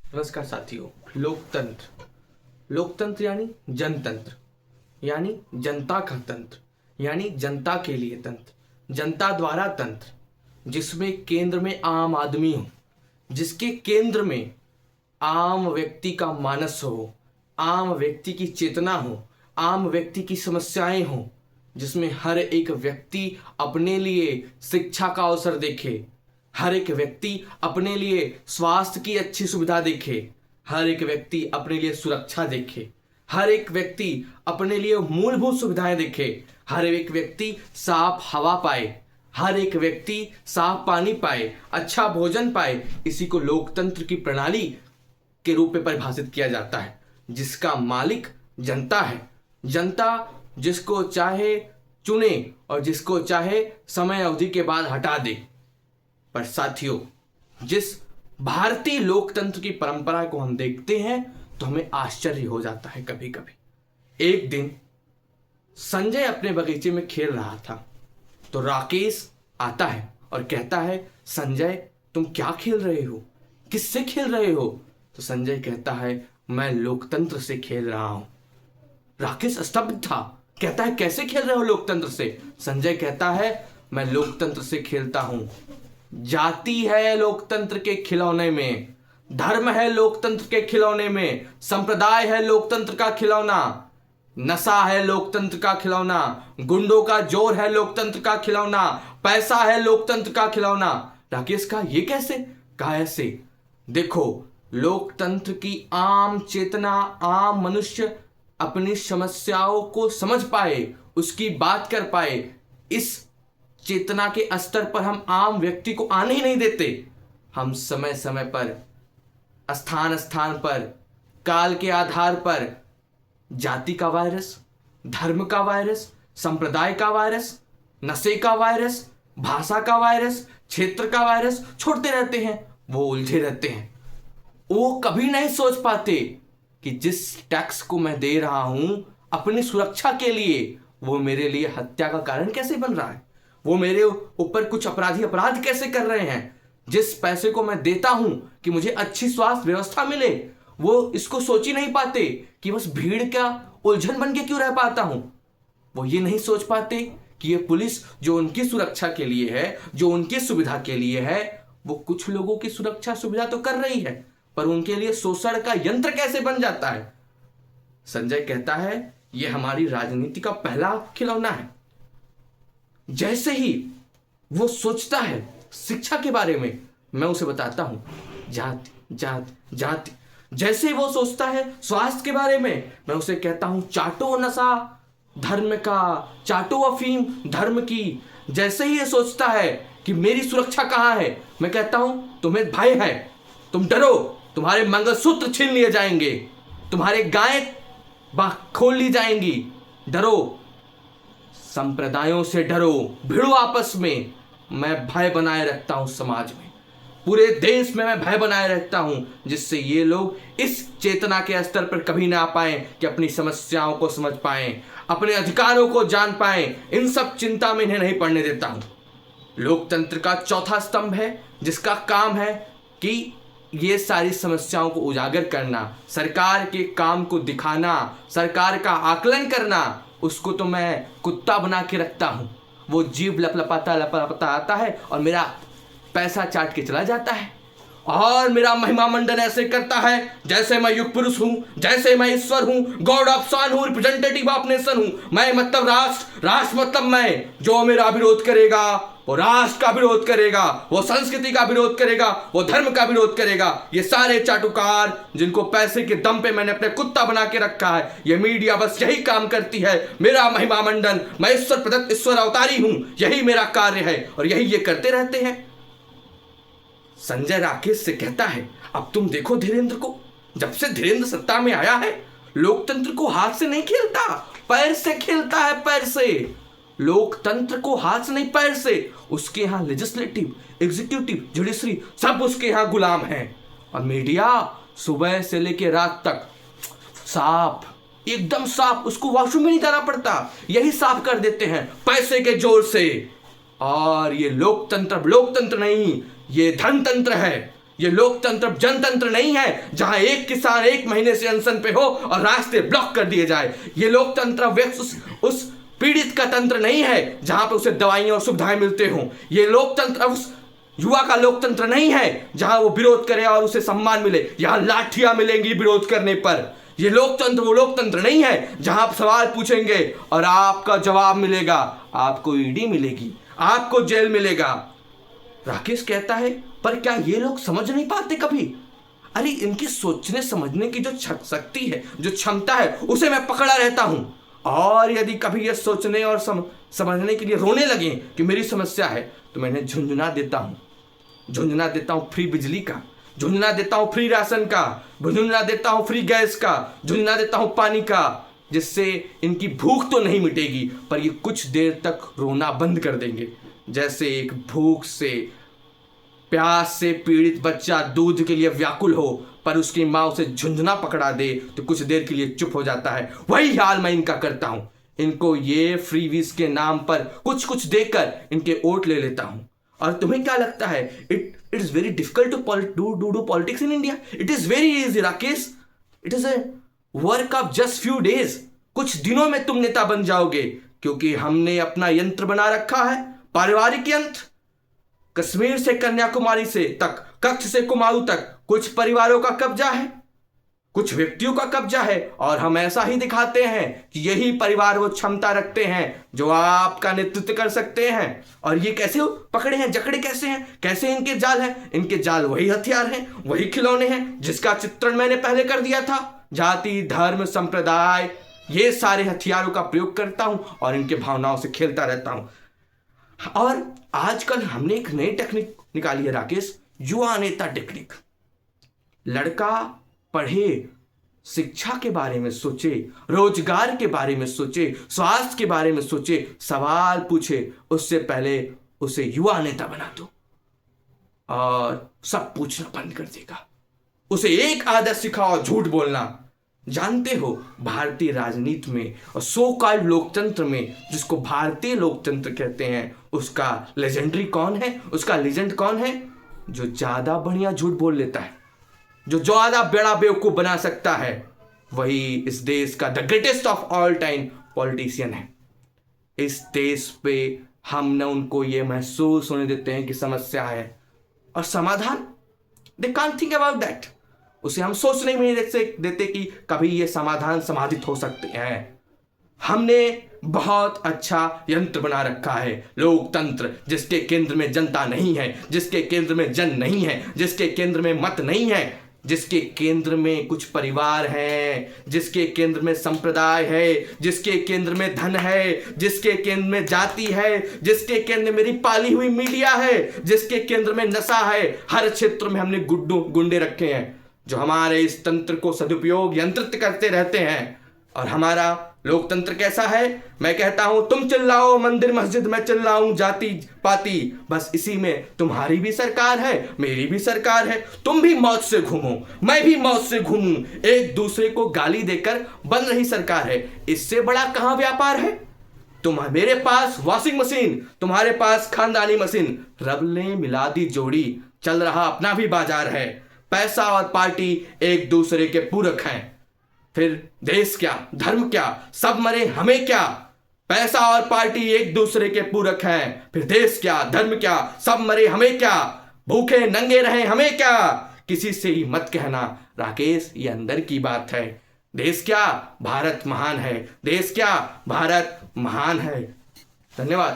नमस्कार साथियों। लोकतंत्र यानी जनतंत्र, यानी जनता का तंत्र, यानी जनता के लिए तंत्र, जनता द्वारा तंत्र, जिसमें केंद्र में आम आदमी हो, जिसके केंद्र में आम व्यक्ति का मानस हो, आम व्यक्ति की चेतना हो, आम व्यक्ति की समस्याएं हो, जिसमें हर एक व्यक्ति अपने लिए शिक्षा का अवसर देखे, हर एक व्यक्ति अपने लिए स्वास्थ्य की अच्छी सुविधा देखे, हर एक व्यक्ति अपने लिए सुरक्षा देखे, हर एक व्यक्ति अपने लिए मूलभूत सुविधाएं देखे, हर एक व्यक्ति साफ हवा पाए, हर एक व्यक्ति साफ पानी पाए, अच्छा भोजन पाए। इसी को लोकतंत्र की प्रणाली के रूप में परिभाषित किया जाता है, जिसका मालिक जनता है। जनता जिसको चाहे चुने और जिसको चाहे समय अवधि के बाद हटा दे। पर साथियों, जिस भारतीय लोकतंत्र की परंपरा को हम देखते हैं तो हमें आश्चर्य हो जाता है कभी कभी। एक दिन संजय अपने बगीचे में खेल रहा था तो राकेश आता है और कहता है, संजय तुम क्या खेल रहे हो, किससे खेल रहे हो? तो संजय कहता है, मैं लोकतंत्र से खेल रहा हूं। राकेश स्तब्ध था, कहता है, कैसे खेल रहे हो लोकतंत्र से? संजय कहता है, मैं लोकतंत्र से खेलता हूं। जाति है लोकतंत्र के खिलौने में, धर्म है लोकतंत्र के खिलौने में, संप्रदाय है लोकतंत्र का खिलौना, नशा है लोकतंत्र का खिलौना, गुंडों का जोर है लोकतंत्र का खिलौना, पैसा है लोकतंत्र का खिलौना। राकेश का ये कैसे? कहा ऐसे, देखो लोकतंत्र की आम चेतना, आम मनुष्य अपनी समस्याओं को समझ पाए, उसकी बात कर पाए, इस चेतना के स्तर पर हम आम व्यक्ति को आने ही नहीं देते। हम समय समय पर, स्थान स्थान पर, काल के आधार पर जाति का वायरस, धर्म का वायरस, संप्रदाय का वायरस, नशे का वायरस, भाषा का वायरस, क्षेत्र का वायरस छोड़ते रहते हैं। वो उलझे रहते हैं। वो कभी नहीं सोच पाते कि जिस टैक्स को मैं दे रहा हूं अपनी सुरक्षा के लिए, वो मेरे लिए हत्या का कारण कैसे बन रहा है, वो मेरे ऊपर कुछ अपराधी अपराध कैसे कर रहे हैं। जिस पैसे को मैं देता हूं कि मुझे अच्छी स्वास्थ्य व्यवस्था मिले, वो इसको सोच ही नहीं पाते कि बस भीड़ का उलझन बन के क्यों रह पाता हूं। वो ये नहीं सोच पाते कि ये पुलिस जो उनकी सुरक्षा के लिए है, जो उनकी सुविधा के लिए है, वो कुछ लोगों की सुरक्षा सुविधा तो कर रही है, पर उनके लिए शोषण का यंत्र कैसे बन जाता है। संजय कहता है, यह हमारी राजनीति का पहला खिलौना है। जैसे ही वो सोचता है शिक्षा के बारे में, मैं उसे बताता हूं जाति जाति जाति। जैसे ही वो सोचता है स्वास्थ्य के बारे में, मैं उसे कहता हूं चाटो नशा धर्म का, चाटो अफीम धर्म की। जैसे ही ये सोचता है कि मेरी सुरक्षा कहां है, मैं कहता हूं तुम्हें भय है, तुम डरो, तुम्हारे मंगलसूत्र छीन लिए जाएंगे, तुम्हारे गायें खोल ली जाएंगी, डरो, संप्रदायों से डरो, भिड़ो आपस में। मैं भय बनाए रखता हूं समाज में, पूरे देश में मैं भय बनाए रखता हूं, जिससे ये लोग इस चेतना के स्तर पर कभी ना आ पाए कि अपनी समस्याओं को समझ पाएं, अपने अधिकारों को जान पाएं। इन सब चिंता में इन्हें नहीं पड़ने देता हूं। लोकतंत्र का चौथा स्तंभ है, जिसका काम है कि ये सारी समस्याओं को उजागर करना, सरकार के काम को दिखाना, सरकार का आकलन करना। उसको तो मैं कुत्ता बना के रखता हूं। वो जीभ लपलपाता आता है और मेरा पैसा चाट के चला जाता है, और मेरा महिमा मंडन ऐसे करता है जैसे मैं युग पुरुष हूं, जैसे मैं ईश्वर हूं, गॉड ऑफ सन हूं, रिप्रेजेंटेटिव ऑफ नेशन हूं। मैं मतलब राष्ट्र, राष्ट्र मतलब मैं। जो मेरा विरोध करेगा वो राष्ट्र का विरोध करेगा, वो संस्कृति का विरोध करेगा, वो धर्म का विरोध करेगा। ये सारे चाटुकार जिनको पैसे के दम पे मैंने अपने कुत्ता बना के रखा है, ये मीडिया बस यही काम करती है। मेरा महिमा मंडन, मैं ईश्वर प्रदत्त ईश्वर अवतारी हूं, यही मेरा कार्य है और यही ये करते रहते हैं। संजय राकेश से कहता है, अब तुम देखो धीरेन्द्र को, जब से धीरेन्द्र सत्ता में आया है, लोकतंत्र को हाथ से नहीं खेलता, पैर से खेलता है, पैर से। लोकतंत्र को हाथ से नहीं, पैर से। उसके यहां लेजिस्लेटिव, एग्जीक्यूटिव, जुडिशरी सब उसके यहां गुलाम हैं, और मीडिया सुबह से लेकर रात तक साफ, एकदम साफ, उसको वॉशरूम में नहीं जाना पड़ता, यही साफ कर देते हैं पैसे के जोर से। और ये लोकतंत्र नहीं, ये धनतंत्र है। ये लोकतंत्र जनतंत्र नहीं है जहां एक किसान 1 महीने से अनशन पे हो और रास्ते ब्लॉक कर दिए जाए। ये लोकतंत्र उस पीड़ित का तंत्र नहीं है जहां पे उसे दवाइयां और सुविधाएं मिलते हों। ये लोकतंत्र उस युवा का लोकतंत्र नहीं है जहां वो विरोध करे और उसे सम्मान मिले। यहां लाठियां मिलेंगी विरोध करने पर। ये लोकतंत्र वो लोकतंत्र नहीं है जहां आप सवाल पूछेंगे और आपका जवाब मिलेगा। आपको ईडी मिलेगी, आपको जेल मिलेगा। राकेश कहता है, पर क्या ये लोग समझ नहीं पाते कभी? अरे इनकी सोचने समझने की जो शक्ति है, जो क्षमता है, उसे मैं पकड़ा रहता हूं। और यदि कभी ये सोचने और समझने के लिए रोने लगे कि मेरी समस्या है, तो मैं इन्हें झुंझुना देता हूं। झुंझुना देता हूं फ्री बिजली का, झुंझुना देता हूं फ्री राशन का, झुंझुना देता हूं फ्री गैस का, झुंझुना देता हूं पानी का, जिससे इनकी भूख तो नहीं मिटेगी पर ये कुछ देर तक रोना बंद कर देंगे। जैसे एक भूख से प्यास से पीड़ित बच्चा दूध के लिए व्याकुल हो पर उसकी माँ उसे झुंझुना पकड़ा दे तो कुछ देर के लिए चुप हो जाता है। वही हाल मैं इनका करता हूं। इनको ये फ्रीवीज के नाम पर कुछ कुछ देकर इनके वोट ले लेता हूं। और तुम्हें क्या लगता है? It is very difficult to do politics in India? It is very easy Rakesh. It is a work of just few days. कुछ दिनों में तुम नेता बन जाओगे, क्योंकि हमने अपना यंत्र बना रखा है, पारिवारिक यंत्र। कश्मीर से कन्याकुमारी से तक, कच्छ से कुमाऊं तक कुछ परिवारों का कब्जा है, कुछ व्यक्तियों का कब्जा है। और हम ऐसा ही दिखाते हैं कि यही परिवार वो क्षमता रखते हैं जो आपका नेतृत्व कर सकते हैं। और ये कैसे पकड़े हैं, जकड़े कैसे हैं, कैसे इनके जाल हैं? इनके जाल वही हथियार हैं, वही खिलौने हैं जिसका चित्रण मैंने पहले कर दिया था। जाति, धर्म, संप्रदाय, ये सारे हथियारों का प्रयोग करता हूं और इनके भावनाओं से खेलता रहता हूं। और आजकल हमने एक नई टेक्निक निकाली है राकेश, युवा नेता टेक्निक। लड़का पढ़े, शिक्षा के बारे में सोचे, रोजगार के बारे में सोचे, स्वास्थ्य के बारे में सोचे, सवाल पूछे, उससे पहले उसे युवा नेता बना दो और सब पूछना बंद कर देगा। उसे एक आदत सिखाओ, झूठ बोलना। जानते हो भारतीय राजनीति में और सो कॉल्ड लोकतंत्र में, जिसको भारतीय लोकतंत्र कहते हैं, उसका लेजेंडरी कौन है? उसका लेजेंड कौन है? जो ज्यादा बढ़िया झूठ बोल लेता है, जो ज्यादा बड़ा बेवकूफ बना सकता है, वही इस देश का the greatest of all time politician है। इस देश पे हम न उनको ये महसूस होने देते हैं कि समस्या है और समाधान, they can't think about that. उसे हम सोचने में नहीं देते कि कभी ये समाधान समाधित हो सकते हैं। हमने बहुत अच्छा यंत्र बना रखा है, लोकतंत्र, जिसके केंद्र में जनता नहीं है, जिसके केंद्र में जन नहीं है, जिसके केंद्र में मत नहीं है, जिसके केंद्र में कुछ परिवार हैं, जिसके केंद्र में संप्रदाय है, जिसके केंद्र में धन है, जिसके केंद्र में जाति है, जिसके केंद्र में मेरी पाली हुई मीडिया है, जिसके केंद्र में नशा है। हर क्षेत्र में हमने गुंडे रखे हैं जो हमारे इस तंत्र को सदुपयोग यंत्रित करते रहते हैं। और हमारा लोकतंत्र कैसा है? मैं कहता हूं तुम चिल्लाओ मंदिर मस्जिद, मैं चिल्लाऊं जाति पाति, बस इसी में तुम्हारी भी सरकार है, मेरी भी सरकार है। तुम भी मौत से घूमो, मैं भी मौत से घूमूं, एक दूसरे को गाली देकर बन रही सरकार है। इससे बड़ा कहां व्यापार है? मेरे पास वॉशिंग मशीन, तुम्हारे पास खानदानी मशीन, रब ने मिला दी जोड़ी, चल रहा अपना भी बाजार है। पैसा और पार्टी एक दूसरे के पूरक हैं, फिर देश क्या, धर्म क्या, सब मरे हमें क्या। पैसा और पार्टी एक दूसरे के पूरक हैं, फिर देश क्या, धर्म क्या, सब मरे हमें क्या। भूखे नंगे रहे हमें क्या, किसी से ही मत कहना राकेश, ये अंदर की बात है। देश क्या, भारत महान है। देश क्या, भारत महान है। धन्यवाद।